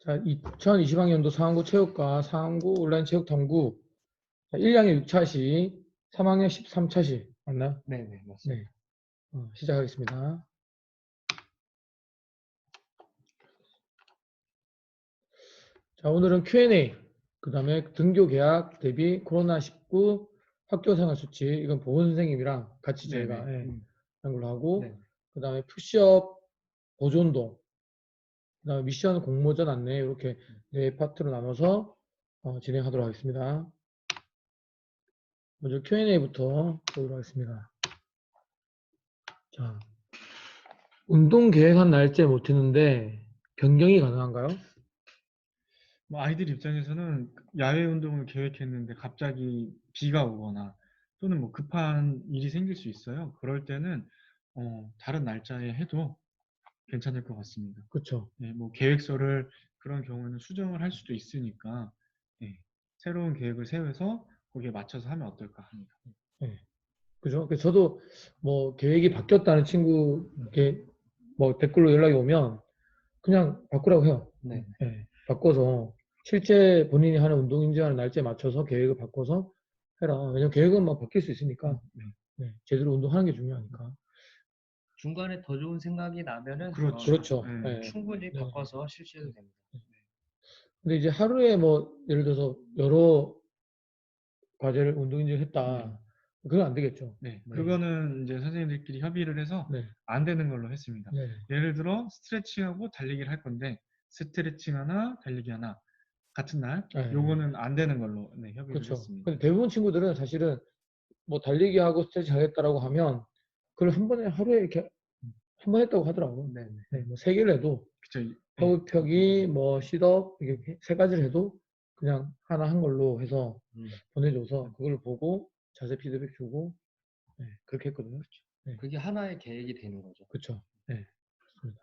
자, 2020학년도 상황고 체육과 상황고 온라인 체육 탐구 1학년 6차시, 3학년 13차시 맞나요? 네네, 맞습니다. 네. 시작하겠습니다. 자, 오늘은 Q&A, 그 다음에 등교 계약 대비 코로나19 학교생활 수치, 이건 보건 선생님이랑 같이 저희가 한 걸로 하고, 네. 그 다음에 푸시업 보조 운동, 그 다음에 미션 공모전 안내, 이렇게 네 파트로 나눠서 진행하도록 하겠습니다. 먼저 Q&A부터 보도록 하겠습니다. 자, 운동 계획한 날짜에 못 했는데 변경이 가능한가요? 뭐 아이들 입장에서는 야외 운동을 계획했는데 갑자기 비가 오거나 또는 뭐 급한 일이 생길 수 있어요. 그럴 때는 다른 날짜에 해도 괜찮을 것 같습니다. 그렇죠. 네, 뭐 계획서를 그런 경우에는 수정을 할 수도 있으니까 새로운 계획을 세워서 거기에 맞춰서 하면 어떨까 합니다. 네. 그죠? 그래서 저도 뭐 계획이 바뀌었다는 친구께 뭐 댓글로 연락이 오면 그냥 바꾸라고 해요. 네. 바꿔서 실제 본인이 하는 운동 인증하는 날짜에 맞춰서 계획을 바꿔서 해라. 왜냐면 계획은 막 바뀔 수 있으니까. 제대로 운동하는 게 중요하니까. 중간에 더 좋은 생각이 나면은 그렇죠. 충분히 바꿔서 실시해도 됩니다. 근데 이제 하루에 뭐 예를 들어서 여러 과제를 운동 인증을 했다. 그건 안 되겠죠. 그거는 이제 선생님들끼리 협의를 해서 안 되는 걸로 했습니다. 예를 들어 스트레칭하고 달리기를 할 건데 스트레칭 하나, 달리기 하나 같은 날 요거는 안 되는 걸로 협의를 했습니다. 근데 대부분 친구들은 사실은 뭐 달리기하고 스트레칭 하겠다라고 하면 그걸 한 번에 하루에 이렇게 한 번 했다고 하더라고요. 뭐 3개를 해도 허우펴기, 뭐 싯업 이렇게 3가지를 해도 그냥 하나 한 걸로 해서 보내줘서 그걸 보고 자세 피드백 주고 그렇게 했거든요. 그게 하나의 계획이 되는 거죠. 그렇죠. 그렇습니다.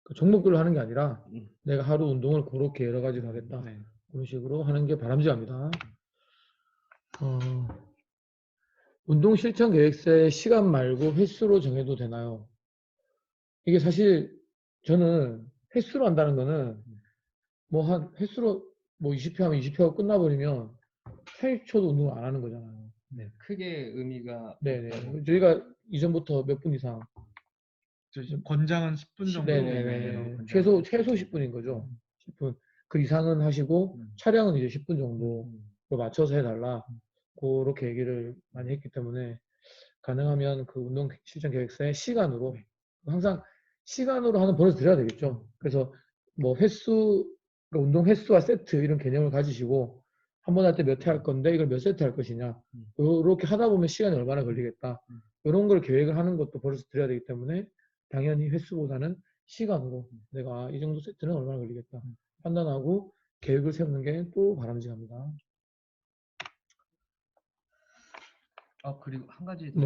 그 종목별로 하는 게 아니라 내가 하루 운동을 그렇게 여러 가지 하겠다. 그런 식으로 하는 게 바람직합니다. 운동 실천 계획서에 시간 말고 횟수로 정해도 되나요? 이게 사실 저는 횟수로 한다는 거는 뭐 한 횟수로 뭐 20회 하면 20회 하고 끝나버리면 30초도 운동을 안 하는 거잖아요. 크게 의미가 네네. 저희가 이전부터 몇 분 이상 권장한 10분 정도. 네네네. 최소 10분인 거죠. 10분. 그 이상은 하시고 촬영은 이제 10분 정도로 맞춰서 해달라. 그렇게 얘기를 많이 했기 때문에 가능하면 그 운동 실천 계획서에 시간으로 항상 시간으로 하는 버릇을 들여야 되겠죠. 그래서 뭐 횟수, 그러니까 운동 횟수와 세트 이런 개념을 가지시고 한 번 할 때 몇 회 할 건데 이걸 몇 세트 할 것이냐. 이렇게 하다 보면 시간이 얼마나 걸리겠다. 이런 걸 계획을 하는 것도 버릇을 들여야 되기 때문에 당연히 횟수보다는 시간으로 내가 이 정도 세트는 얼마나 걸리겠다 판단하고 계획을 세우는 게 또 바람직합니다. 그리고 한 가지 더.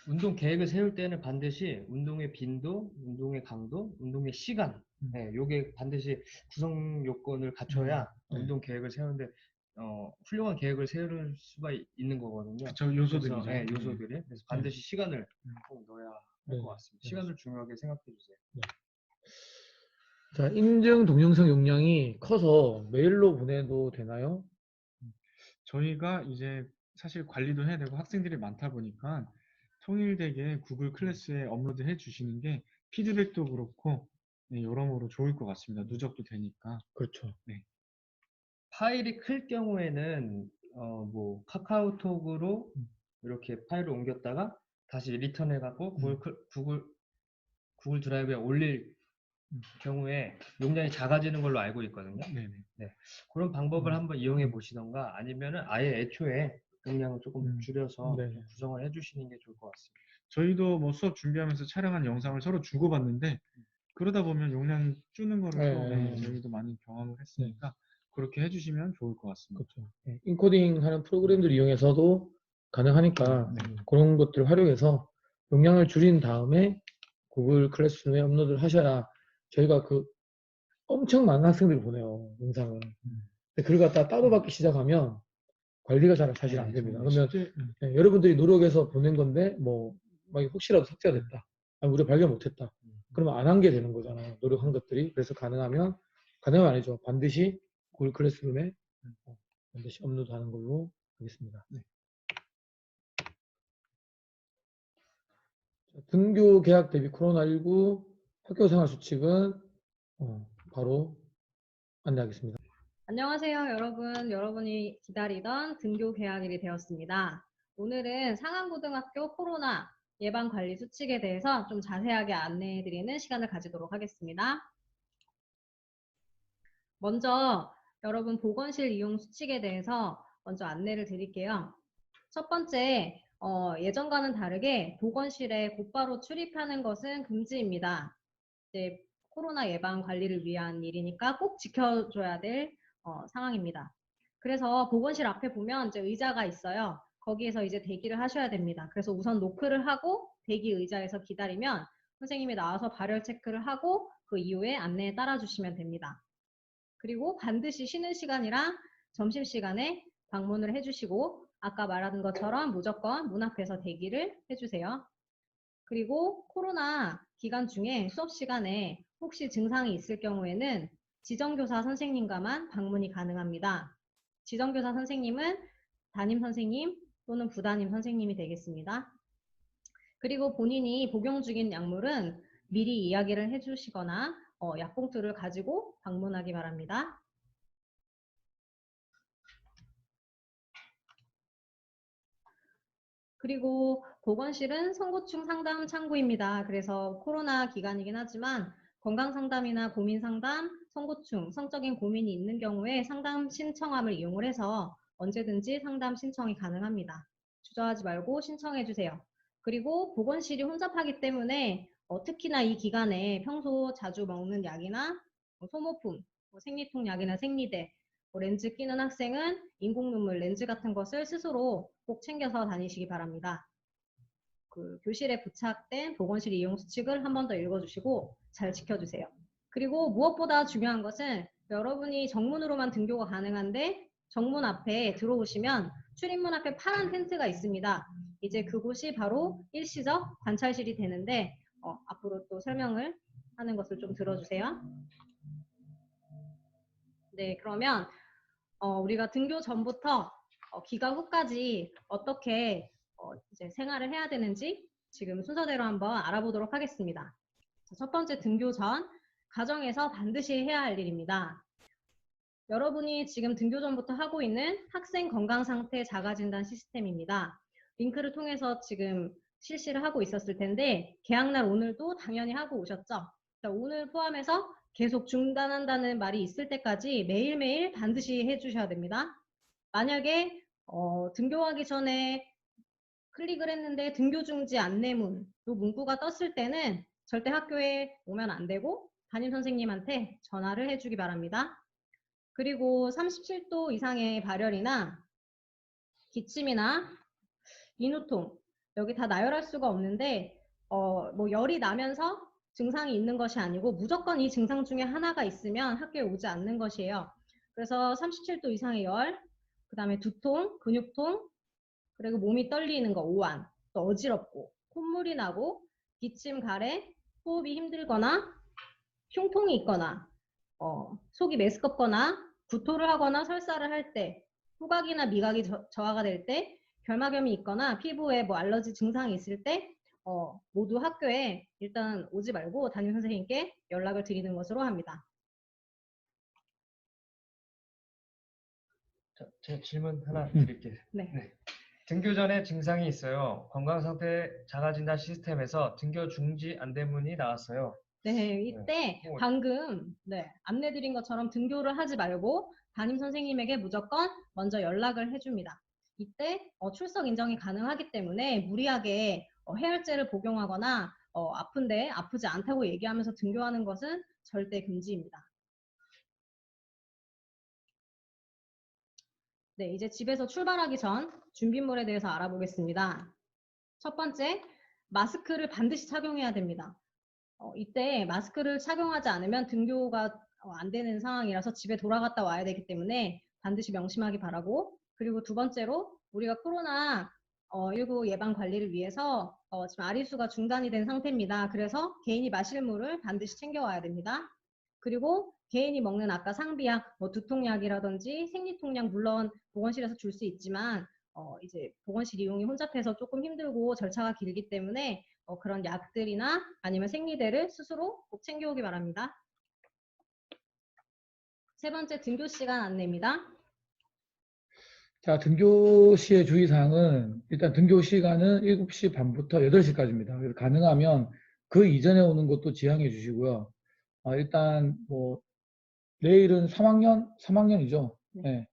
운동 계획을 세울 때는 반드시 운동의 빈도, 운동의 강도, 운동의 시간 요게 반드시 구성 요건을 갖춰야 운동 계획을 세우는데 훌륭한 계획을 세울 수가 있는 거거든요. 그렇죠. 요소들이죠. 그래서, 요소들이. 그래서 반드시 시간을 꼭 넣어야 할 것 같습니다. 시간을 중요하게 생각해 주세요. 자, 인증 동영상 용량이 커서 메일로 보내도 되나요? 저희가 이제 사실 관리도 해야 되고 학생들이 많다 보니까 통일되게 구글 클래스에 업로드 해 주시는 게 피드백도 그렇고 여러모로 좋을 것 같습니다. 누적도 되니까. 그렇죠. 파일이 클 경우에는 뭐 카카오톡으로 이렇게 파일을 옮겼다가 다시 리턴해 갖고 구글 드라이브에 올릴 경우에 용량이 작아지는 걸로 알고 있거든요. 그런 방법을 한번 이용해 보시던가 아니면은 아예 애초에 용량을 조금 줄여서 좀 구성을 해 주시는 게 좋을 것 같습니다. 저희도 뭐 수업 준비하면서 촬영한 영상을 서로 주고받는데 그러다 보면 용량 줄는 거를 또 저희도 많이 경험을 했으니까 그렇게 해주시면 좋을 것 같습니다. 그렇죠. 인코딩 하는 프로그램들 이용해서도 가능하니까 그런 것들을 활용해서 용량을 줄인 다음에 구글 클래스룸에 업로드를 하셔야 저희가 그 엄청 많은 학생들이 보내요, 영상을. 근데 그걸 갖다 따로 받기 시작하면 관리가 잘 사실 안 됩니다. 그러면 여러분들이 노력해서 보낸 건데 뭐 막 혹시라도 삭제가 됐다. 우리가 발견 못했다. 그러면 안 한 게 되는 거잖아요. 노력한 것들이. 그래서 가능하면 가능은 아니죠. 반드시 구글 클래스룸에 반드시 업로드하는 걸로 하겠습니다. 네. 등교 개학 대비 코로나19 학교 생활 수칙은 바로 안내하겠습니다. 안녕하세요, 여러분. 여러분이 기다리던 등교 개학일이 되었습니다. 오늘은 상암고등학교 코로나 예방관리 수칙에 대해서 좀 자세하게 안내해드리는 시간을 가지도록 하겠습니다. 먼저 여러분 보건실 이용 수칙에 대해서 먼저 안내를 드릴게요. 첫 번째, 예전과는 다르게 보건실에 곧바로 출입하는 것은 금지입니다. 이제 코로나 예방 관리를 위한 일이니까 꼭 지켜줘야 될 상황입니다. 그래서 보건실 앞에 보면 이제 의자가 있어요. 거기에서 이제 대기를 하셔야 됩니다. 그래서 우선 노크를 하고 대기 의자에서 기다리면 선생님이 나와서 발열 체크를 하고 그 이후에 안내에 따라주시면 됩니다. 그리고 반드시 쉬는 시간이랑 점심시간에 방문을 해주시고 아까 말한 것처럼 무조건 문 앞에서 대기를 해주세요. 그리고 코로나 기간 중에 수업 시간에 혹시 증상이 있을 경우에는 지정교사 선생님과만 방문이 가능합니다. 지정교사 선생님은 담임 선생님 또는 부담임 선생님이 되겠습니다. 그리고 본인이 복용 중인 약물은 미리 이야기를 해주시거나 약봉투를 가지고 방문하기 바랍니다. 그리고 보건실은 선고충 상담 창구입니다. 그래서 코로나 기간이긴 하지만 건강상담이나 고민상담, 선고충, 성적인 고민이 있는 경우에 상담 신청함을 이용을 해서 언제든지 상담 신청이 가능합니다. 주저하지 말고 신청해 주세요. 그리고 보건실이 혼잡하기 때문에 특히나 이 기간에 평소 자주 먹는 약이나 소모품, 생리통약이나 생리대, 렌즈 끼는 학생은 인공눈물 렌즈 같은 것을 스스로 꼭 챙겨서 다니시기 바랍니다. 그 교실에 부착된 보건실 이용 수칙을 한 번 더 읽어주시고 잘 지켜주세요. 그리고 무엇보다 중요한 것은 여러분이 정문으로만 등교가 가능한데 정문 앞에 들어오시면 출입문 앞에 파란 텐트가 있습니다. 이제 그곳이 바로 일시적 관찰실이 되는데 앞으로 또 설명을 하는 것을 좀 들어주세요. 네, 그러면 우리가 등교 전부터 귀가 후까지 어떻게 이제 생활을 해야 되는지 지금 순서대로 한번 알아보도록 하겠습니다. 첫 번째, 등교 전 가정에서 반드시 해야 할 일입니다. 여러분이 지금 등교 전부터 하고 있는 학생 건강상태 자가진단 시스템입니다. 링크를 통해서 지금 실시를 하고 있었을 텐데 개학날 오늘도 당연히 하고 오셨죠? 자, 오늘 포함해서 계속 중단한다는 말이 있을 때까지 매일매일 반드시 해주셔야 됩니다. 만약에 등교하기 전에 클릭을 했는데 등교 중지 안내문 요 문구가 떴을 때는 절대 학교에 오면 안 되고 담임 선생님한테 전화를 해주기 바랍니다. 그리고 37도 이상의 발열이나 기침이나 인후통 여기 다 나열할 수가 없는데 뭐 열이 나면서 증상이 있는 것이 아니고 무조건 이 증상 중에 하나가 있으면 학교에 오지 않는 것이에요. 그래서 37도 이상의 열, 그 다음에 두통, 근육통, 그리고 몸이 떨리는 거, 오한, 또 어지럽고 콧물이 나고 기침, 가래, 호흡이 힘들거나 흉통이 있거나 속이 메스껍거나 구토를 하거나 설사를 할 때, 후각이나 미각이 저하가 될 때, 결막염이 있거나 피부에 뭐 알러지 증상이 있을 때 모두 학교에 일단 오지 말고 담임 선생님께 연락을 드리는 것으로 합니다. 제가 질문 하나 드릴게요. 네. 등교 전에 증상이 있어요. 건강상태 자가진단 시스템에서 등교 중지 안내문이 나왔어요. 네, 이때 방금 안내드린 것처럼 등교를 하지 말고 담임 선생님에게 무조건 먼저 연락을 해줍니다. 이때 출석 인정이 가능하기 때문에 무리하게 해열제를 복용하거나 아픈데 아프지 않다고 얘기하면서 등교하는 것은 절대 금지입니다. 네, 이제 집에서 출발하기 전 준비물에 대해서 알아보겠습니다. 첫 번째, 마스크를 반드시 착용해야 됩니다. 이때 마스크를 착용하지 않으면 등교가 안 되는 상황이라서 집에 돌아갔다 와야 되기 때문에 반드시 명심하기 바라고, 그리고 두 번째로 우리가 코로나19 예방 관리를 위해서 지금 아리수가 중단이 된 상태입니다. 그래서 개인이 마실 물을 반드시 챙겨와야 됩니다. 그리고 개인이 먹는 아까 상비약, 뭐 두통약이라든지 생리통약 물론 보건실에서 줄 수 있지만 이제 보건실 이용이 혼잡해서 조금 힘들고 절차가 길기 때문에 그런 약들이나 아니면 생리대를 스스로 꼭 챙겨오기 바랍니다. 세 번째 등교 시간 안내입니다. 자, 등교 시의 주의사항은 일단 등교 시간은 7시 반부터 8시까지입니다. 그래서 가능하면 그 이전에 오는 것도 지양해 주시고요. 일단 뭐 내일은 3학년이죠. 네.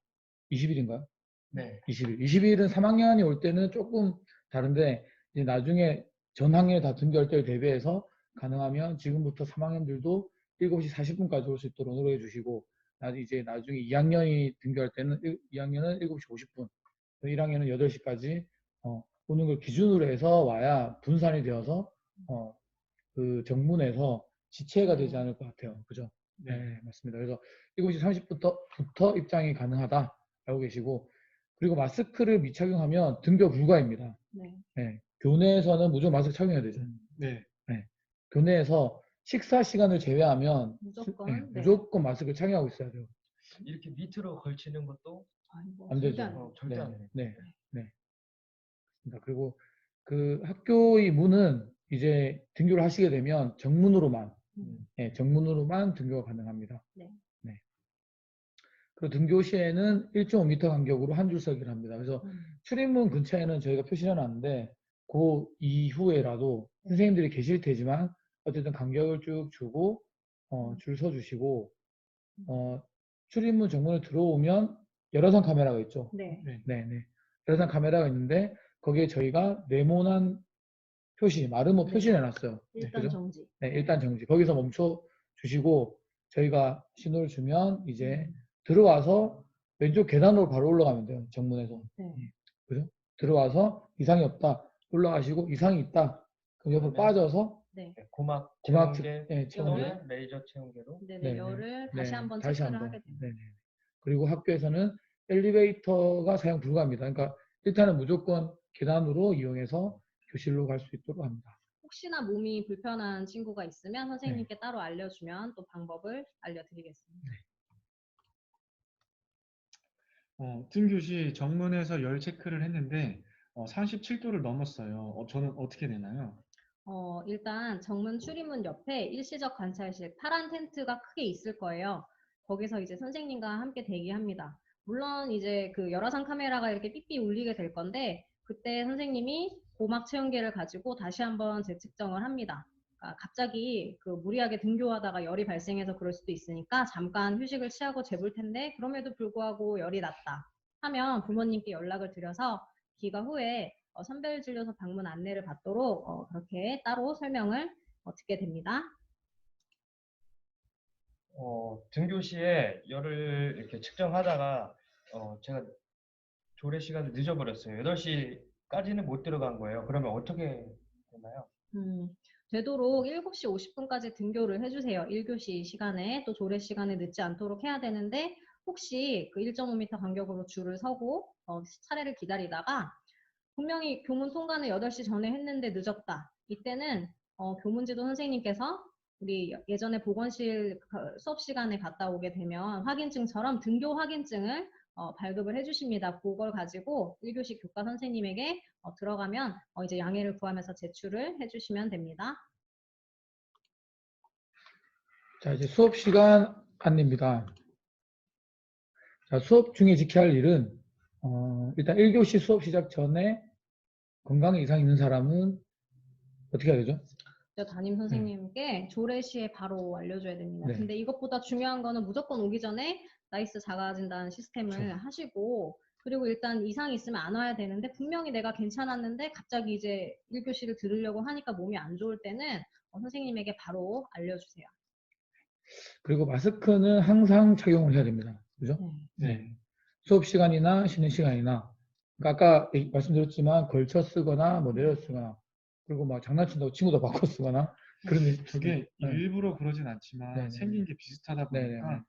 20일인가요? 네. 20일. 20일은 3학년이 올 때는 조금 다른데 이제 나중에 전 학년이 다 등교할 때를 대비해서 가능하면 지금부터 3학년들도 7시 40분까지 올 수 있도록 노력해 주시고 이제 나중에 2학년이 등교할 때는 2학년은 7시 50분, 1학년은 8시까지 오는 걸 기준으로 해서 와야 분산이 되어서 그 정문에서 지체가 되지 않을 것 같아요. 그죠? 네, 맞습니다. 그래서 7시 30분부터 입장이 가능하다라고 계시고 그리고 마스크를 미착용하면 등교 불가입니다. 네. 네, 교내에서는 무조건 마스크 착용해야 되죠. 네. 네, 교내에서 식사 시간을 제외하면 무조건, 네. 무조건 마스크를 착용하고 있어야 돼요. 이렇게 밑으로 걸치는 것도 아이고, 안 되죠. 절대 안 돼요. 절대 안 돼요. 네. 그리고 그 학교의 문은 이제 등교를 하시게 되면 정문으로만 정문으로만 등교가 가능합니다. 네. 그리고 등교 시에는 1.5m 간격으로 한 줄서기를 합니다. 그래서 출입문 근처에는 저희가 표시해 놨는데 그 이후에라도 선생님들이 계실 테지만 어쨌든 간격을 쭉 주고 줄 서 주시고 출입문 정문을 들어오면 열화상 카메라가 있죠. 네. 열화상 카메라가 있는데 거기에 저희가 네모난 표시, 마르모 표시를 해놨어요. 일단 그죠? 정지. 네, 일단 정지. 거기서 멈춰 주시고 저희가 신호를 주면 이제 들어와서 왼쪽 계단으로 바로 올라가면 돼요. 정문에서. 네. 그죠? 들어와서 이상이 없다. 올라가시고 이상이 있다. 그럼 옆으로 빠져서 네. 고막 고막 체온계 체온계. 또는 레이저 체온계로 네, 열을 다시 네, 한번 다시 체크를 한번. 하게 됩니다. 네네. 그리고 학교에서는 엘리베이터가 사용 불가합니다. 그러니까 일단은 무조건 계단으로 이용해서 교실로 갈 수 있도록 합니다. 혹시나 몸이 불편한 친구가 있으면 선생님께 따로 알려주면 또 방법을 알려드리겠습니다. 등교 시 정문에서 열 체크를 했는데 37도를 넘었어요. 저는 어떻게 되나요? 일단 정문 출입문 옆에 일시적 관찰실 파란 텐트가 크게 있을 거예요. 거기서 이제 선생님과 함께 대기합니다. 물론 이제 그 열화상 카메라가 이렇게 삐삐 울리게 될 건데 그때 선생님이 고막 체온계를 가지고 다시 한번 재측정을 합니다. 그러니까 갑자기 그 무리하게 등교하다가 열이 발생해서 그럴 수도 있으니까 잠깐 휴식을 취하고 재볼 텐데 그럼에도 불구하고 열이 났다 하면 부모님께 연락을 드려서 기가 후에 선별진료소 방문 안내를 받도록 그렇게 따로 설명을 듣게 됩니다. 등교 시에 열을 이렇게 측정하다가 제가 조례 시간을 늦어버렸어요. 8시까지는 못 들어간 거예요. 그러면 어떻게 되나요? 되도록 7시 50분까지 등교를 해주세요. 1교시 시간에 또 조례 시간에 늦지 않도록 해야 되는데 혹시 그 1.5m 간격으로 줄을 서고 차례를 기다리다가 분명히 교문 통과는 8시 전에 했는데 늦었다. 이때는 교문지도 선생님께서 우리 예전에 보건실 수업 시간에 갔다 오게 되면 확인증처럼 등교 확인증을 발급을 해주십니다. 그걸 가지고 1교시 교과 선생님에게 들어가면 이제 양해를 구하면서 제출을 해주시면 됩니다. 자, 이제 수업 시간 안내입니다. 자, 수업 중에 지켜야 할 일은 일단 1교시 수업 시작 전에 건강에 이상 있는 사람은 어떻게 해야 되죠? 담임 선생님께 조례 시에 바로 알려줘야 됩니다. 네. 근데 이것보다 중요한 거는 무조건 오기 전에 나이스 작아진다는 시스템을 그렇죠. 하시고 그리고 일단 이상이 있으면 안 와야 되는데 분명히 내가 괜찮았는데 갑자기 이제 1교시를 들으려고 하니까 몸이 안 좋을 때는 선생님에게 바로 알려주세요. 그리고 마스크는 항상 착용을 해야 됩니다. 그죠? 네. 수업 시간이나 쉬는 시간이나 그러니까 아까 말씀드렸지만 걸쳐 쓰거나 뭐 내려 쓰거나 그리고 막 장난친다고 친구도 바꿔 쓰거나 그런 그게 네. 일부러 그러진 않지만 네네. 생긴 게 비슷하다 네네네. 보니까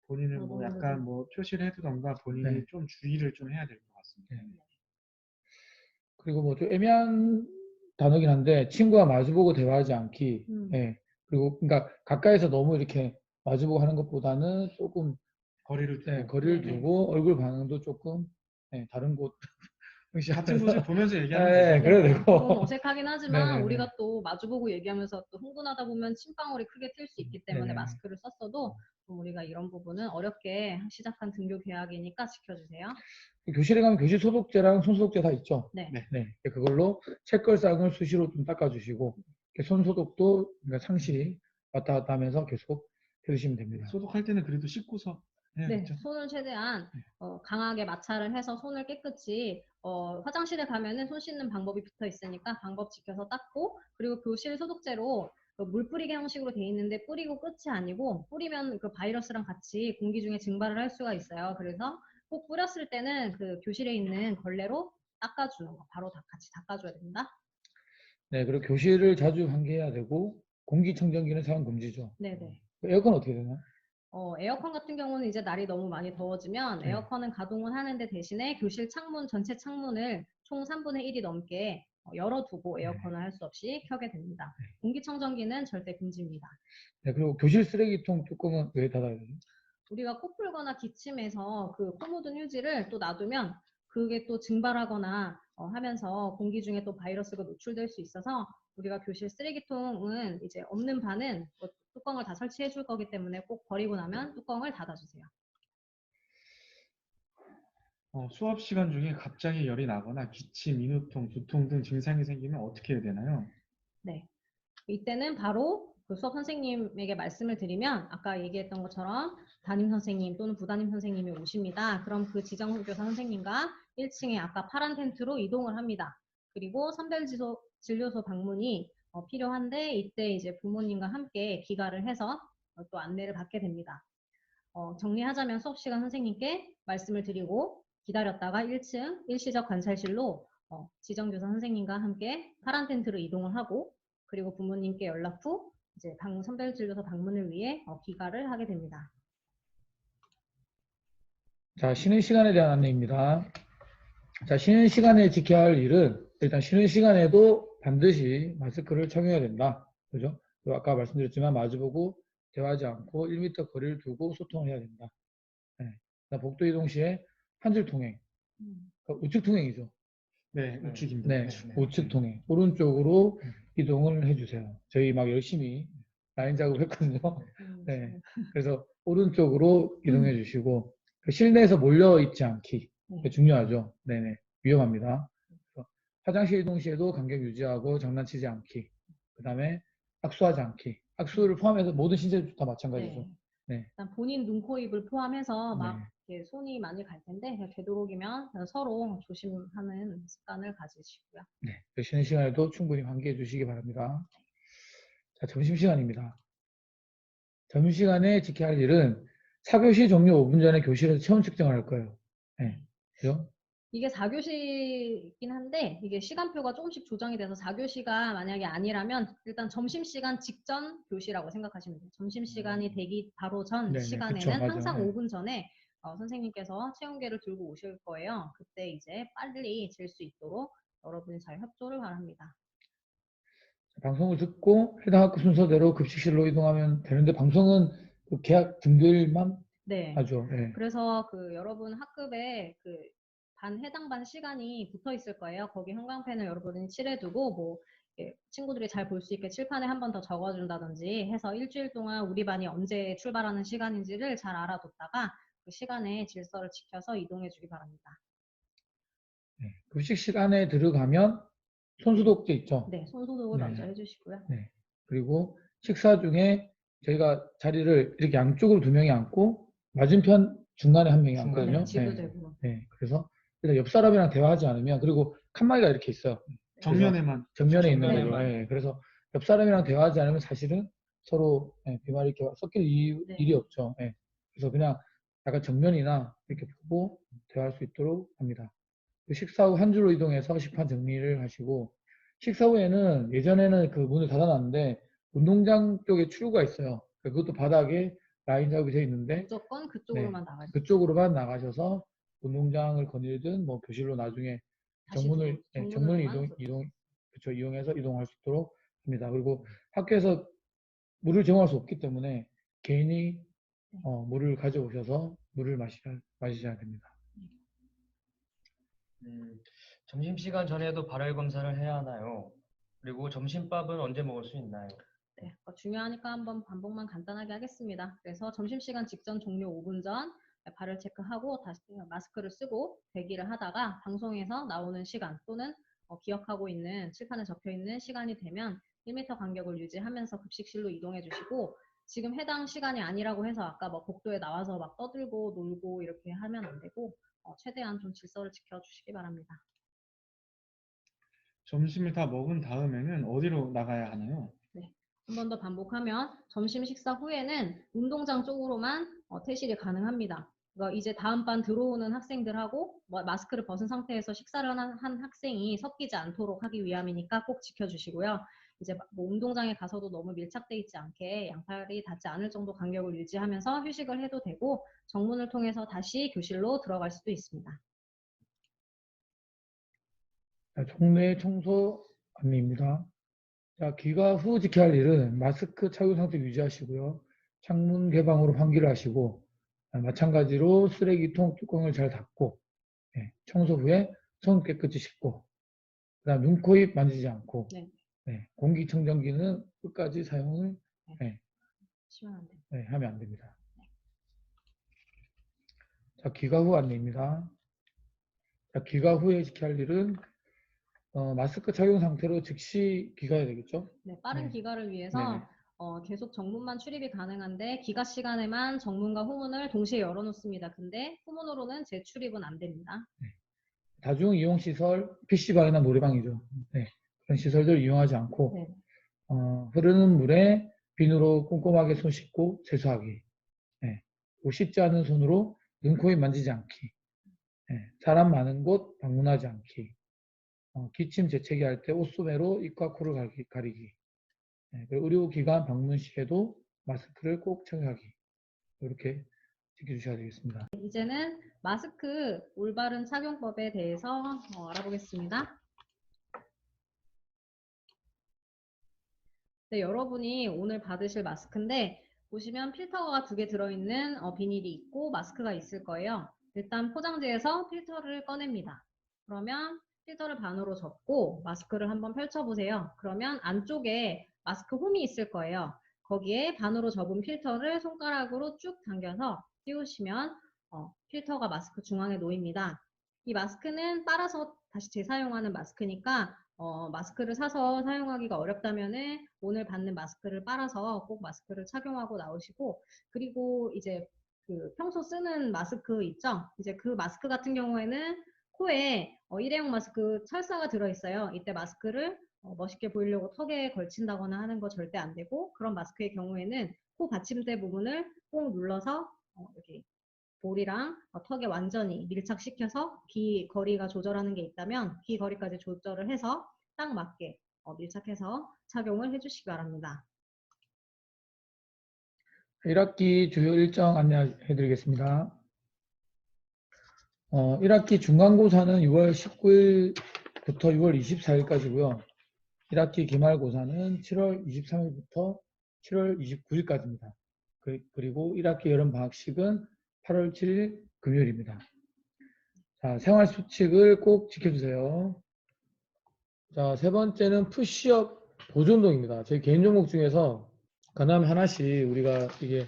본인은 뭐 약간 뭐 표시를 해두던가 본인이 네. 좀 주의를 좀 해야 될 것 같습니다. 네. 그리고 뭐 좀 애매한 단어긴 한데 친구와 마주보고 대화하지 않기. 예. 그리고 그러니까 가까이서 너무 이렇게 마주보고 하는 것보다는 조금 거리를 두고 거리를 네네. 두고 얼굴 반응도 조금 다른 곳 같은 곳을 보면서 얘기하면 네, 되죠. 그래도 네네. 되고. 조금 어색하긴 하지만 네네네. 우리가 또 마주보고 얘기하면서 또 흥분하다 보면 침방울이 크게 튈 수 있기 때문에 네네. 마스크를 썼어도 좀 우리가 이런 부분은 어렵게 시작한 등교 계약이니까 지켜주세요. 교실에 가면 교실 소독제랑 손 소독제 다 있죠. 네. 네. 그걸로 책걸상을 수시로 좀 닦아주시고 손 소독도 그러니까 상시 왔다 갔다 하면서 계속 해주시면 됩니다. 소독할 때는 그래도 씻고서 네, 해야겠죠. 손을 최대한 네. 강하게 마찰을 해서 손을 깨끗이 화장실에 가면은 손 씻는 방법이 붙어 있으니까 방법 지켜서 닦고 그리고 교실 소독제로 물 뿌리기 형식으로 돼 있는데 뿌리고 끝이 아니고 뿌리면 그 바이러스랑 같이 공기 중에 증발을 할 수가 있어요. 그래서 꼭 뿌렸을 때는 그 교실에 있는 걸레로 닦아주는 거 바로 다 같이 닦아줘야 됩니다. 네, 그리고 교실을 자주 환기해야 되고 공기청정기는 사용 금지죠. 네네. 에어컨 어떻게 되나요? 에어컨 같은 경우는 이제 날이 너무 많이 더워지면 네. 에어컨은 가동을 하는데 대신에 교실 창문, 전체 창문을 총 3분의 1이 넘게 열어두고 에어컨을 할 수 없이 켜게 됩니다. 공기청정기는 절대 금지입니다. 네, 그리고 교실 쓰레기통 뚜껑은 왜 닫아야 되죠? 우리가 코 풀거나 기침해서 그 코 묻은 휴지를 또 놔두면 그게 또 증발하거나 하면서 공기 중에 또 바이러스가 노출될 수 있어서 우리가 교실 쓰레기통은 이제 없는 반은 뚜껑을 다 설치해 줄 거기 때문에 꼭 버리고 나면 뚜껑을 닫아주세요. 수업 시간 중에 갑자기 열이 나거나 기침, 인후통, 두통 등 증상이 생기면 어떻게 해야 되나요? 네. 이때는 바로 그 수업 선생님에게 말씀을 드리면 아까 얘기했던 것처럼 담임 선생님 또는 부담임 선생님이 오십니다. 그럼 그 지정교사 선생님과 1층에 아까 파란 텐트로 이동을 합니다. 그리고 선별진료소 방문이 필요한데 이때 이제 부모님과 함께 귀가를 해서 또 안내를 받게 됩니다. 정리하자면 수업 시간 선생님께 말씀을 드리고 기다렸다가 1층 일시적 관찰실로 지정교사 선생님과 함께 파란 텐트로 이동을 하고 그리고 부모님께 연락 후 이제 선별진료소 방문을 위해 귀가를 하게 됩니다. 자, 쉬는 시간에 대한 안내입니다. 자, 쉬는 시간에 지켜야 할 일은 일단 쉬는 시간에도 반드시 마스크를 착용해야 된다. 그죠? 그리고 아까 말씀드렸지만 마주보고 대화하지 않고 1m 거리를 두고 소통을 해야 된다. 네. 복도 이동 시에 한 줄 통행. 우측 통행이죠. 네, 우측입니다. 네, 우측 통행. 오른쪽으로 이동을 해주세요. 저희 막 열심히 라인 작업했거든요. 네. 그래서 오른쪽으로 이동해 주시고 실내에서 몰려 있지 않기. 중요하죠. 네네. 위험합니다. 그래서 화장실 이동 시에도 간격 유지하고 장난치지 않기. 그 다음에 악수하지 않기. 악수를 포함해서 모든 신체 다 마찬가지죠. 네. 일단 본인 눈, 코, 입을 포함해서 막 네. 이렇게 손이 많이 갈 텐데 되도록이면 서로 조심하는 습관을 가지시고요. 네. 쉬는 시간에도 충분히 환기해 주시기 바랍니다. 자, 점심시간입니다. 점심시간에 지켜야 할 일은 4교시 종료 5분 전에 교실에서 체온 측정을 할 거예요. 네. 그죠? 이게 4교시이긴 한데 이게 시간표가 조금씩 조정이 돼서 4교시가 만약에 아니라면 일단 점심시간 직전 교시라고 생각하시면 돼요. 점심시간이 되기 바로 전 네네, 시간에는 그쵸, 맞아요. 항상 네. 5분 전에 선생님께서 체온계를 들고 오실 거예요. 그때 이제 빨리 잴 수 있도록 여러분이 잘 협조를 바랍니다. 방송을 듣고 해당 학급 순서대로 급식실로 이동하면 되는데 방송은 그 계약 등들만 네. 하죠. 네. 그래서 그 여러분 학급에 그 해당 반 시간이 붙어 있을 거예요. 거기 형광펜을 여러분이 칠해두고 뭐 친구들이 잘 볼 수 있게 칠판에 한 번 더 적어준다든지 해서 일주일 동안 우리 반이 언제 출발하는 시간인지를 잘 알아뒀다가 그 시간에 질서를 지켜서 이동해 주기 바랍니다. 네. 급식 시간에 들어가면 손소독제 있죠. 네, 손소독을 네. 먼저 해주시고요. 네. 그리고 식사 중에 저희가 자리를 이렇게 양쪽으로 2명이 앉고 맞은편 중간에 1명이 앉거든요. 네, 지그재그로. 네. 그래서 일단 옆 사람이랑 대화하지 않으면 그리고 칸막이가 이렇게 있어요. 정면에만. 정면에 있는 네. 거죠. 네. 그래서 옆 사람이랑 대화하지 않으면 사실은 서로 비말이 이렇게 섞일 일이 없죠. 네. 그래서 그냥 약간 정면이나 이렇게 보고 대화할 수 있도록 합니다. 식사 후 한 줄로 이동해서 식판 정리를 하시고 식사 후에는 예전에는 그 문을 닫아놨는데 운동장 쪽에 출구가 있어요. 그것도 바닥에 라인 작업이 되어 있는데 무조건 그쪽으로만 나가시죠. 그쪽으로만 나가셔서 운동장을 거닐든 뭐 교실로 나중에 정문을 이용해서 이동할 수 있도록 합니다. 그리고 학교에서 물을 제공할 수 없기 때문에 개인이 물을 가져오셔서 물을 마시셔야 됩니다. 점심시간 전에도 발열 검사를 해야 하나요? 그리고 점심밥은 언제 먹을 수 있나요? 네, 중요하니까 한번 반복만 간단하게 하겠습니다. 그래서 점심시간 직전 종료 5분 전 발열 체크하고 다시 마스크를 쓰고 대기를 하다가 방송에서 나오는 시간 또는 기억하고 있는 칠판에 적혀 있는 시간이 되면 1m 간격을 유지하면서 급식실로 이동해 주시고 지금 해당 시간이 아니라고 해서 아까 뭐 복도에 나와서 막 떠들고 놀고 이렇게 하면 안 되고 최대한 좀 질서를 지켜주시기 바랍니다. 점심을 다 먹은 다음에는 어디로 나가야 하나요? 네. 한 번 더 반복하면 점심 식사 후에는 운동장 쪽으로만 퇴실이 가능합니다. 그러니까 이제 다음 반 들어오는 학생들하고 마스크를 벗은 상태에서 식사를 한 학생이 섞이지 않도록 하기 위함이니까 꼭 지켜주시고요. 이제 뭐 운동장에 가서도 너무 밀착돼 있지 않게 양팔이 닿지 않을 정도 간격을 유지하면서 휴식을 해도 되고 정문을 통해서 다시 교실로 들어갈 수도 있습니다. 종래 청소 안내입니다. 자, 귀가 후 지켜야 할 일은 마스크 착용 상태 유지하시고요. 창문 개방으로 환기를 하시고 마찬가지로 쓰레기통 뚜껑을 잘 닫고 청소 후에 손 깨끗이 씻고 그다음 눈, 코, 입 만지지 않고 공기청정기는 끝까지 사용을 하면 안 됩니다. 자, 귀가 후 안내입니다. 자, 귀가 후에 지켜야 할 일은 마스크 착용 상태로 즉시 귀가해야 되겠죠? 네, 빠른 귀가를 위해서 계속 정문만 출입이 가능한데 귀가 시간에만 정문과 후문을 동시에 열어놓습니다. 근데 후문으로는 재출입은 안 됩니다. 다중이용시설, PC방이나 노래방이죠. 그런 시설들 이용하지 않고 흐르는 물에 비누로 꼼꼼하게 손 씻고 세수하기. 씻지 않은 손으로 눈, 코, 입 만지지 않기. 사람 많은 곳 방문하지 않기. 기침, 재채기 할 때 옷소매로 입과 코를 가리기. 그리고 의료기관 방문 시에도 마스크를 꼭 착용하기. 이렇게 지켜주셔야 되겠습니다. 이제는 마스크 올바른 착용법에 대해서 알아보겠습니다. 네, 여러분이 오늘 받으실 마스크인데 보시면 필터가 2개 들어있는 비닐이 있고 마스크가 있을 거예요. 일단 포장지에서 필터를 꺼냅니다. 그러면 필터를 반으로 접고 마스크를 한번 펼쳐보세요. 그러면 안쪽에 마스크 홈이 있을 거예요. 거기에 반으로 접은 필터를 손가락으로 쭉 당겨서 띄우시면 필터가 마스크 중앙에 놓입니다. 이 마스크는 빨아서 다시 재사용하는 마스크니까 마스크를 사서 사용하기가 어렵다면은 오늘 받는 마스크를 빨아서 꼭 마스크를 착용하고 나오시고 그리고 이제 그 평소 쓰는 마스크 있죠? 이제 그 마스크 같은 경우에는 코에 일회용 마스크 철사가 들어있어요. 이때 마스크를 멋있게 보이려고 턱에 걸친다거나 하는 거 절대 안 되고 그런 마스크의 경우에는 코 받침대 부분을 꼭 눌러서 이렇게 볼이랑 턱에 완전히 밀착시켜서 귀 거리가 조절하는 게 있다면 귀 거리까지 조절을 해서 딱 맞게 밀착해서 착용을 해주시기 바랍니다. 1학기 주요 일정 안내해 드리겠습니다. 1학기 중간고사는 6월 19일부터 6월 24일까지고요. 1학기 기말고사는 7월 23일부터 7월 29일까지입니다. 그리고 1학기 여름방학식은 8월 7일 금요일입니다. 자, 생활수칙을 꼭 지켜주세요. 자, 세 번째는 푸시업 보조운동입니다. 저희 개인 종목 중에서 가능하면 하나씩 우리가 이게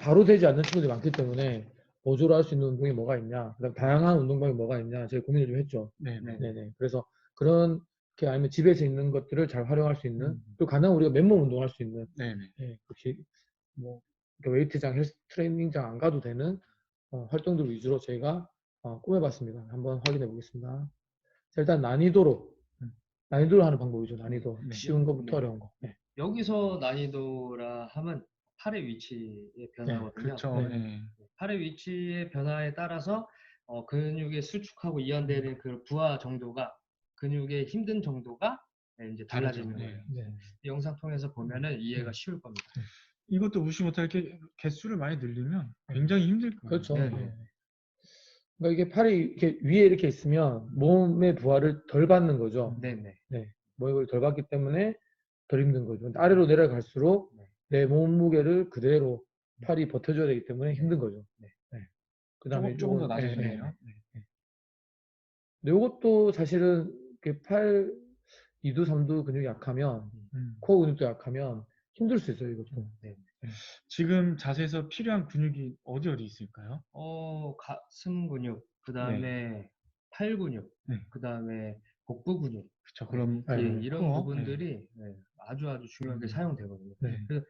바로 되지 않는 친구들이 많기 때문에 보조로 할 수 있는 운동이 뭐가 있냐, 그다음 다양한 운동방이 뭐가 있냐, 저희 고민을 좀 했죠. 네네. 그래서 그렇게 아니면 집에서 있는 것들을 잘 활용할 수 있는, 또 가능하면 우리가 맨몸 운동할 수 있는, 그렇게 뭐 웨이트장, 헬스 트레이닝장 안 가도 되는 활동들 위주로 저희가 꾸며봤습니다. 한번 확인해 보겠습니다. 자, 일단 난이도로 하는 방법이죠. 난이도 쉬운 거부터 어려운 거. 여기서 난이도라 하면 팔의 위치의 변화거든요. 그렇죠. 팔의 위치의 변화에 따라서 근육의 수축하고 이완되는 그 부하 정도가 근육의 힘든 정도가 이제 달라지는 거예요. 영상 통해서 보면은 이해가 쉬울 겁니다. 이것도 무시 못할 게 개수를 많이 늘리면 굉장히 힘들 거예요. 그렇죠. 그러니까 이게 팔이 이렇게 위에 이렇게 있으면 몸의 부하를 덜 받는 거죠. 몸을 덜 받기 때문에 덜 힘든 거죠. 아래로 내려갈수록 내 몸무게를 그대로 팔이 버텨줘야 되기 때문에 힘든 거죠. 네. 그다음에 조금 더 요건- 낮아지네요. 근데 이것도 사실은 이렇게 팔 2두, 3두 근육이 약하면 음. 코어 근육도 약하면 힘들 수 있어요, 이것도. 네. 지금 자세에서 필요한 근육이 어디 있을까요? 가슴 근육, 그 다음에 팔 근육, 네. 그 다음에 복부 근육. 그렇죠. 그럼 네. 이런 코어, 부분들이 아주 중요하게 사용되거든요. 네. 그래서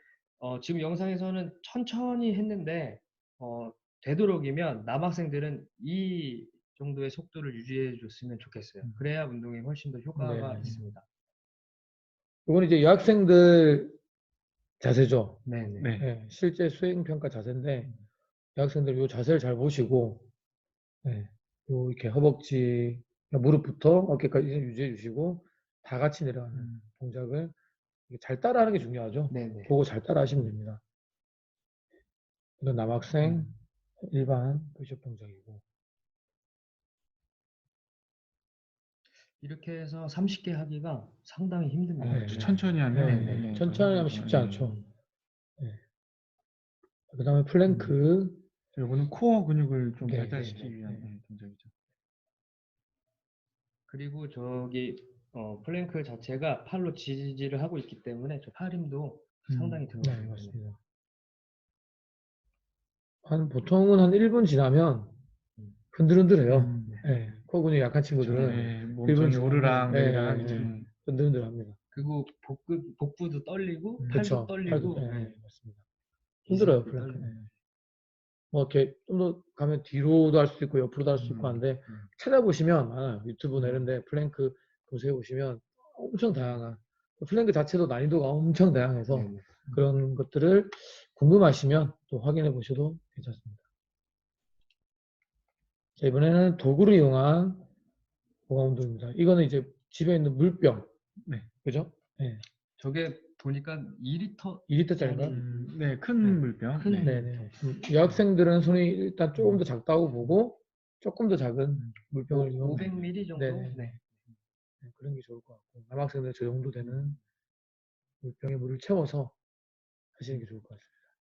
지금 영상에서는 천천히 했는데 되도록이면 남학생들은 이 정도의 속도를 유지해 줬으면 좋겠어요. 그래야 운동에 훨씬 더 효과가 네. 있습니다. 이건 이제 여학생들 자세죠. 네네. 네. 네, 실제 수행평가 자세인데 여학생들 이 자세를 잘 보시고 요 이렇게 허벅지, 무릎부터 어깨까지 유지해 주시고 다 같이 내려가는 동작을 잘 따라하는 게 중요하죠. 네네. 보고 잘 따라하시면 됩니다. 이건 남학생 일반 푸시업 동작이고. 이렇게 해서 30개 하기가 상당히 힘듭니다. 네. 천천히 하면 네. 천천히 하면 쉽지 않죠. 그 다음에 플랭크. 이거는 코어 근육을 좀 네, 발달시키기 네, 위한 네. 동작이죠. 그리고 저기 플랭크 자체가 팔로 지지를 하고 있기 때문에 저 팔 힘도 상당히 네, 들어가요. 맞습니다. 보통은 한 1분 지나면 흔들흔들해요. 네. 코어 근육이 약한 친구들은 몸통이 지나면, 오르락 내리락 하기 네. 때문에. 흔들흔들합니다. 그리고 복부도 떨리고 팔도 그렇죠. 떨리고 팔도, 맞습니다. 힘들어요, 이슬도 플랭크. 떨리고. 뭐 이렇게 좀 더 가면 뒤로도 할 수도 있고 옆으로도 할 수도 있고 하는데 찾아보시면 유튜브나 이런 데 플랭크 검색해 보시면 엄청 다양한 플랭크 자체도 난이도가 엄청 다양해서 네네. 그런 것들을 궁금하시면 또 확인해 보셔도 괜찮습니다. 자, 이번에는 도구를 이용한 보강 운동입니다. 이거는 이제 집에 있는 물병. 네. 그죠? 네. 저게 보니까 2리터 2리터짜리인가? 네, 큰 물병. 큰 네네. 여학생들은 손이 일단 조금 더 작다고 보고 조금 더 작은 물병을 이용하면 500ml 정도? 네네. 네. 그런 게 좋을 것 같고 남학생들 저 정도 되는 물병에 물을 채워서 하시는 게 좋을 것 같습니다.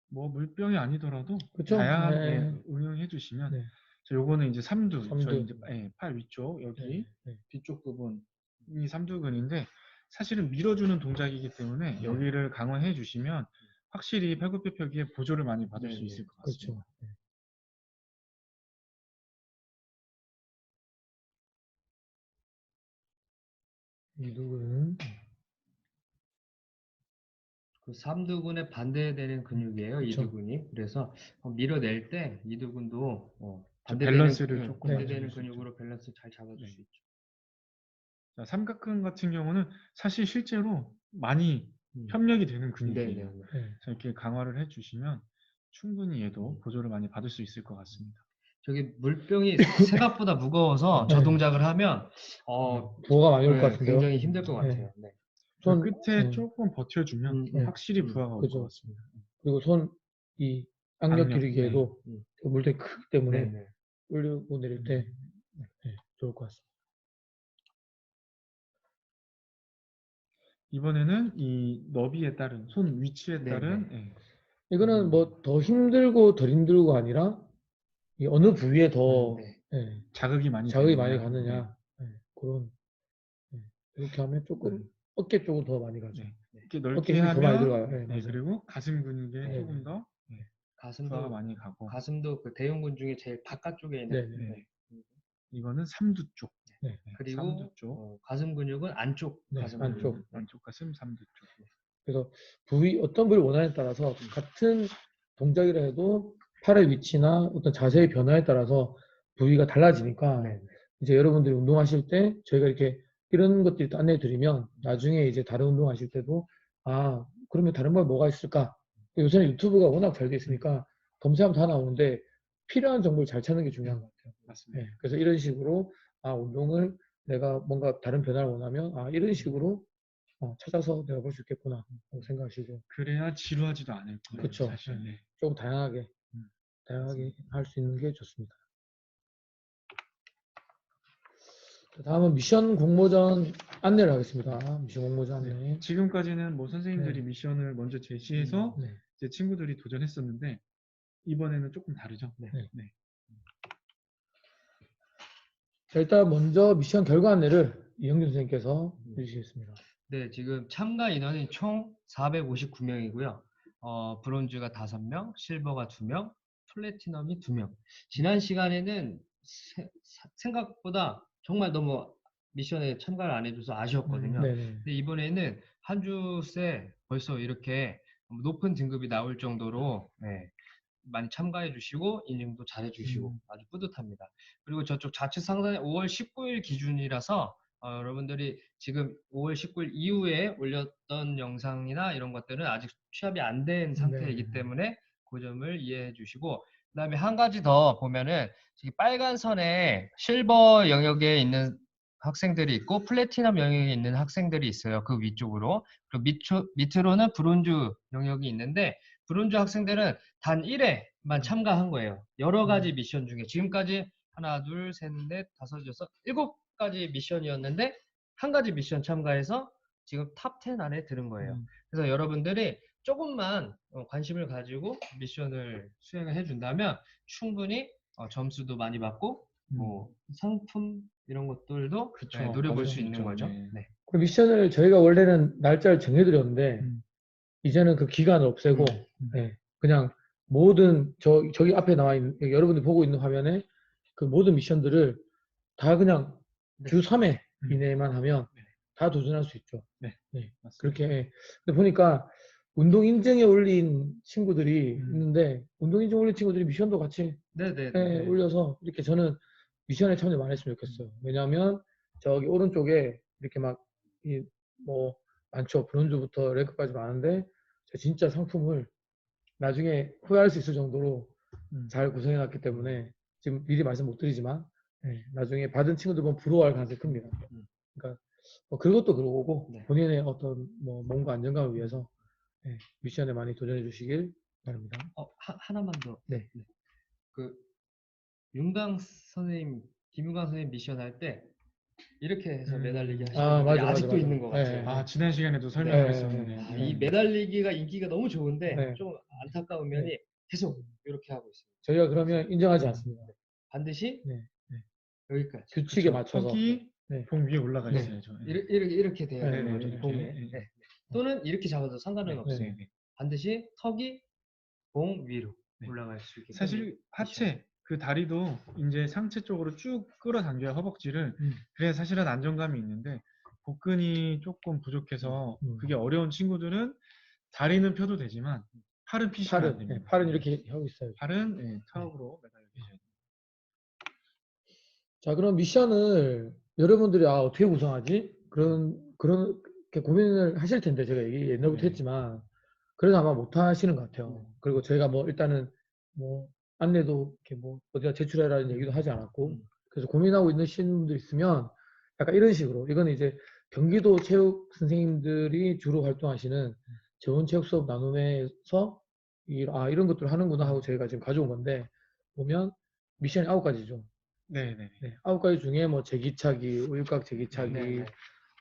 뭐 물병이 아니더라도 그쵸? 다양하게 네. 응용해 주시면 네. 요거는 이제 삼두. 삼두. 저희 이제 팔 위쪽 여기 네. 뒤쪽 부분이 삼두근인데 사실은 밀어주는 동작이기 때문에 여기를 강화해 주시면 확실히 팔굽혀펴기에 보조를 많이 받을 수 있을 것 같습니다. 그렇죠. 이두근. 그 삼두근에 반대되는 근육이에요. 그쵸. 이두근이. 그래서 밀어낼 때 이두근도 밸런스를 조금 반대되는 맞춰줄 수 근육으로 밸런스 잘 잡아줄 수 있죠. 자, 삼각근 같은 경우는 사실 실제로 많이 협력이 되는 근육이에요. 네네. 자, 이렇게 강화를 해 주시면 충분히 얘도 보조를 많이 받을 수 있을 것 같습니다. 저기 물병이 생각보다 무거워서 저 네. 동작을 하면 부하가 많이 올 것 같은데요. 굉장히 힘들 것 같아요. 네. 손 끝에 조금 버텨주면 확실히 부하가 올 그죠. 것 같습니다. 그리고 손 이 악력 악력, 기르기에도 그 물통이 크기 때문에 네네. 올리고 내릴 때 좋을 것 같습니다. 이번에는 이 너비에 따른 손 위치에 네, 따른 이거는 뭐 더 힘들고 덜 힘들고 아니라 이 어느 부위에 더 자극이 많이 가느냐 그런 이렇게 하면 조금 어깨 쪽으로 더 많이 가죠. 이렇게 어깨 넓게 힘이 더 많이 하면 들어가요. 맞아요. 그리고 가슴 근육에 조금 더 부하가 많이 가고 가슴도 그 대흉근 중에 제일 바깥쪽에 있는 이거는 삼두 쪽. 그리고 삼두 쪽. 가슴 근육은 안쪽 가슴 안쪽. 안쪽 가슴 삼두 쪽. 그래서 어떤 부위를 원하냐에 따라서 같은 동작이라 해도 팔의 위치나 어떤 자세의 변화에 따라서 부위가 달라지니까 이제 여러분들이 운동하실 때 저희가 이렇게 이런 것들을 또 안내해 드리면 나중에 이제 다른 운동하실 때도 그러면 다른 건 뭐가 있을까? 요새는 유튜브가 워낙 잘 돼 있으니까 검색하면 다 나오는데 필요한 정보를 잘 찾는 게 중요한 것 같아요. 맞습니다. 그래서 이런 식으로 운동을 내가 뭔가 다른 변화를 원하면 이런 식으로 찾아서 내가 볼 수 있겠구나 생각하시고 그래야 지루하지도 않을 거예요. 그쵸. 사실. 조금 다양하게 할 수 있는 게 좋습니다. 다음은 미션 공모전 안내를 하겠습니다. 미션 공모전 안내. 네. 지금까지는 뭐 선생님들이 미션을 먼저 제시해서 네. 이제 친구들이 도전했었는데 이번에는 조금 다르죠. 네. 네. 자, 일단 먼저 미션 결과 안내를 이영준 선생님께서 해주시겠습니다. 네, 지금 참가 인원이 총 459명이고요. 브론즈가 5명, 실버가 2명, 플래티넘이 2명. 지난 시간에는 생각보다 정말 너무 미션에 참가를 안 해줘서 아쉬웠거든요. 네네. 근데 이번에는 한 주 새 벌써 이렇게 높은 등급이 나올 정도로 네, 많이 참가해 주시고 인증도 잘해 주시고 아주 뿌듯합니다. 그리고 저쪽 좌측 상단에 5월 19일 기준이라서 여러분들이 지금 5월 19일 이후에 올렸던 영상이나 이런 것들은 아직 취합이 안 된 상태이기 때문에 그 점을 이해해 주시고, 그다음에 한 가지 더 보면은 지금 빨간 선에 실버 영역에 있는 학생들이 있고 플래티넘 영역에 있는 학생들이 있어요. 그 위쪽으로. 그리고 밑으로는 브론즈 영역이 있는데 브론즈 학생들은 단 1회만 참가한 거예요. 여러 가지 미션 중에 지금까지 하나, 둘, 셋, 넷, 다섯, 여섯, 7가지 미션이었는데 한 가지 미션 참가해서 지금 탑 10 안에 들은 거예요. 그래서 여러분들이 조금만 관심을 가지고 미션을 수행을 해준다면 충분히 점수도 많이 받고 뭐 상품 이런 것들도 그쵸. 네, 노려볼 수 맞아요. 있는 거죠. 네. 네. 그 미션을 저희가 원래는 날짜를 정해드렸는데 이제는 그 기간을 없애고 네, 그냥 모든 저기 앞에 나와 있는 여러분들 보고 있는 화면에 그 모든 미션들을 다 그냥 주 3회 이내만 하면 다 도전할 수 있죠. 네. 맞습니다. 그렇게. 근데 보니까 운동 인증에 올린 친구들이 있는데 운동 인증 올린 친구들이 미션도 같이 네네. 올려서 이렇게 저는 미션에 참여 많이 했으면 좋겠어요. 왜냐하면 저기 오른쪽에 이렇게 막 뭐 많죠. 브론즈부터 랭크까지 많은데 진짜 상품을 나중에 후회할 수 있을 정도로 잘 구성해놨기 때문에 지금 미리 말씀 못 드리지만 나중에 받은 친구들 보면 부러워할 가능성이 큽니다. 그러니까 그것도 그러고 네. 본인의 어떤 뭐 몸과 안정감을 위해서 미션에 많이 도전해 주시길 바랍니다. 하나만 더. 네. 그 윤강 선생님, 김윤강 선생님 미션 할 때 이렇게 해서 매달리기 하시는 분들이 아직도 있는 것 같아요. 아, 지난 시간에도 설명을 했었는데. 아, 이 매달리기가 인기가 너무 좋은데 네. 좀 안타까운 면이 계속 이렇게 하고 있어요. 저희가 그러면 인정하지 않습니다. 반드시 네. 여기까지. 규칙에 맞춰서 턱이 봉 위에 올라가 네. 있어야죠. 이렇게 돼야 네, 되는 네, 거죠. 네, 봉에. 네. 네. 또는 이렇게 잡아도 상관은 없어요. 네. 반드시 턱이 봉 위로 네. 올라갈 수 있게. 사실 하체 그 다리도 이제 상체 쪽으로 쭉 끌어당겨야 허벅지를 그래야 사실은 안정감이 있는데 복근이 조금 부족해서 그게 어려운 친구들은 다리는 펴도 되지만 팔은 피시면 안 됩니다. 팔은 이렇게 하고 있어요. 팔은 턱으로 매달려 계셔야 돼요. 자, 그럼 미션을 여러분들이 어떻게 구성하지? 그렇게 고민을 하실 텐데 제가 얘기 옛날부터 했지만 그래도 아마 못 하시는 것 같아요. 그리고 저희가 뭐 일단은 뭐 안내도 이렇게 뭐 어디다 제출해라는 얘기도 하지 않았고 그래서 고민하고 있는 분들 있으면 약간 이런 식으로 이거는 이제 경기도 체육 선생님들이 주로 활동하시는 재원 체육 수업 나눔에서 이런 것들을 하는구나 하고 저희가 지금 가져온 건데 보면 미션이 9가지죠. 네. 9가지 중에 뭐 제기차기, 우유곽 제기차기, 네.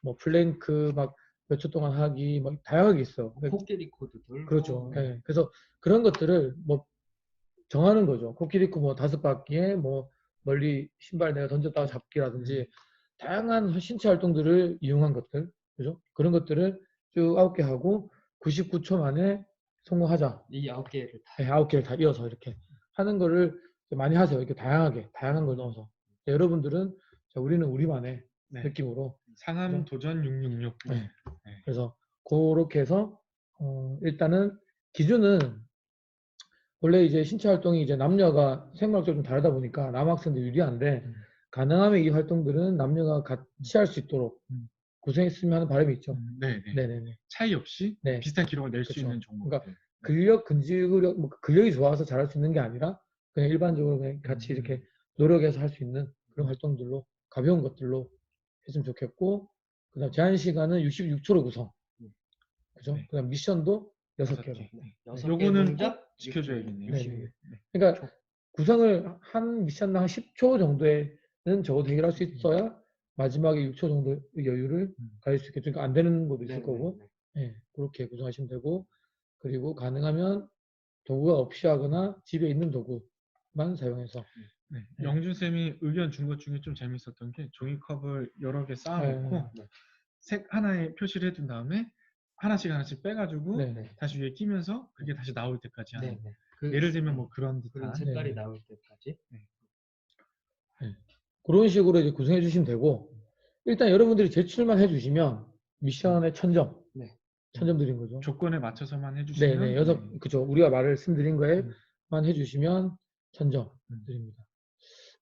뭐 플랭크 막 몇 초 동안 하기 뭐 다양하게 있어. 코끼리 코도 돌고. 그렇죠. 네. 그래서 그런 것들을 뭐 정하는 거죠. 코끼리코 뭐 5바퀴에 뭐 멀리 신발 내가 던졌다가 잡기라든지 다양한 신체 활동들을 이용한 것들, 그죠? 그런 것들을 쭉 9개 하고 99초 만에 성공하자. 이 9개를 다. 네, 9개를 다 이어서 이렇게 하는 거를 많이 하세요. 이렇게 다양한 걸 넣어서. 여러분들은 우리는 우리만의 느낌으로 상암 도전 666. 네. 그래서 그렇게 해서 일단은 기준은 원래 이제 신체 활동이 이제 남녀가 생물학적으로 좀 다르다 보니까 남학생들 유리한데 가능하면 이 활동들은 남녀가 같이 할 수 있도록 구성했으면 하는 바람이 있죠. 네네. 차이 없이 비슷한 기록을 낼 수 있는 종목. 그러니까 근력, 근지구력, 뭐 근력이 좋아서 잘할 수 있는 게 아니라 그냥 일반적으로 그냥 같이 이렇게 노력해서 할 수 있는 그런 활동들로 가벼운 것들로 했으면 좋겠고 그다음 제한 시간은 66초로 구성. 그죠? 그다음 미션도 6개로. 요거는 꼭 지켜줘야겠네요. 그러니까 구성을 한 미션당 한 10초 정도에는 적어도 해결할 수 있어야 마지막에 6초 정도 여유를 가질 수 있겠죠. 그러니까 안 되는 것도 있을 네, 거고, 네, 예, 그렇게 구성하시면 되고, 그리고 가능하면 도구가 없이 하거나 집에 있는 도구만 사용해서. 네. 네. 영준 쌤이 의견 준 것 중에 좀 재밌었던 게 종이컵을 여러 개 쌓아놓고 네. 색 하나에 표시를 해둔 다음에 하나씩 빼가지고 네. 다시 위에 끼면서 그게 다시 나올 때까지 하는. 네, 네. 그 예를 들면 뭐 그런 그런 듯한. 색깔이 네. 나올 때까지. 네. 그런 식으로 이제 구성해 주시면 되고, 일단 여러분들이 제출만 해주시면 미션의 천점, 네. 천점 드린 거죠. 조건에 맞춰서만 해주시면. 네네, 그죠. 우리가 말씀드린 거에만 해주시면 천점 드립니다.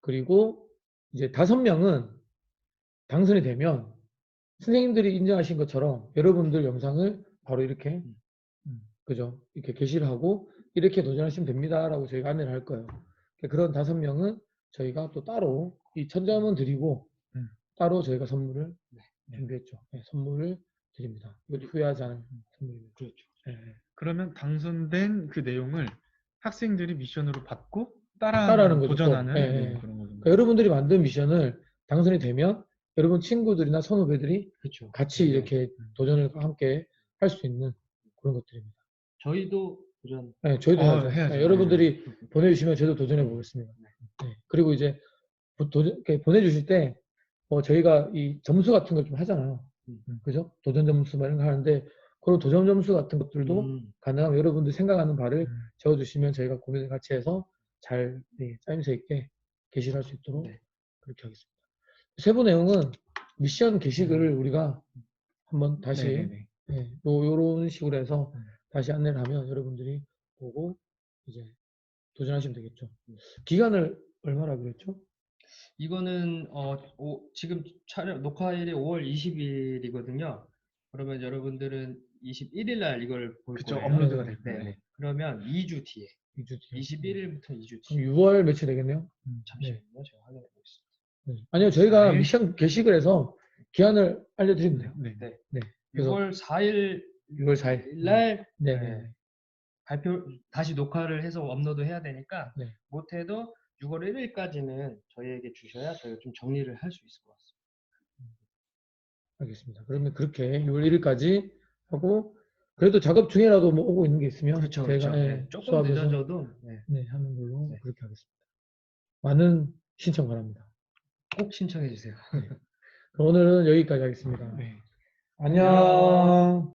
그리고 이제 5명은 당선이 되면 선생님들이 인정하신 것처럼 여러분들 영상을 바로 이렇게, 그죠. 이렇게 게시를 하고 이렇게 도전하시면 됩니다라고 저희가 안내를 할 거예요. 그런 5명은 저희가 또 따로 이 천점은 드리고 따로 저희가 선물을 준비했죠. 네, 선물을 드립니다. 이것도 후회하지 않은 선물입니다. 그렇죠. 네. 그러면 당선된 그 내용을 학생들이 미션으로 받고 따라하는 거죠, 도전하는 또. 예, 예. 그런 거죠. 그러니까 여러분들이 만든 미션을 당선이 되면 여러분 친구들이나 선후배들이 그렇죠. 같이 네. 이렇게 도전을 함께 할 수 있는 그런 것들입니다. 저희도 도전. 네, 저희도 해야죠. 해야죠. 네, 여러분들이 보내주시면 저희도 도전해 보겠습니다. 네. 그리고 이제 이렇게 보내주실 때 저희가 이 점수 같은 걸 좀 하잖아요. 그죠? 도전 점수 이런 거 하는데 그런 도전 점수 같은 것들도 가능하면 여러분들 생각하는 바를 적어주시면 저희가 고민을 같이 해서 잘 짜임새 있게 게시를 할 수 있도록 그렇게 하겠습니다. 세부 내용은 미션 게시글을 우리가 한번 다시 요런 식으로 해서 다시 안내를 하면 여러분들이 보고 이제 도전하시면 되겠죠. 기간을 얼마나 그랬죠? 이거는 지금 녹화일이 5월 20일이거든요. 그러면 여러분들은 21일 날 이걸 볼 그쵸, 거예요. 업로드가 될 거예요. 네. 그러면 2주 뒤에 2주 뒤에. 21일부터 2주 그럼 뒤에. 6월 며칠 되겠네요? 잠시만요. 제가 확인해 보겠습니다. 아니요, 저희가 4일? 미션 게시글 해서 기한을 알려드리면 돼요. 네. 그래서 6월 4일 6월 4일. 날 네. 발표 다시 녹화를 해서 업로드 해야 되니까 네. 못해도 6월 1일까지는 저희에게 주셔야 저희가 좀 정리를 할 수 있을 것 같습니다. 알겠습니다. 그러면 그렇게 6월 1일까지 하고 그래도 작업 중이라도 뭐 오고 있는 게 있으면 그렇죠. 저희가 네. 조금 수합해서 늦어져도 하는 걸로 네. 그렇게 하겠습니다. 많은 신청 바랍니다. 꼭 신청해 주세요. 그럼 오늘은 여기까지 하겠습니다. 네. 안녕.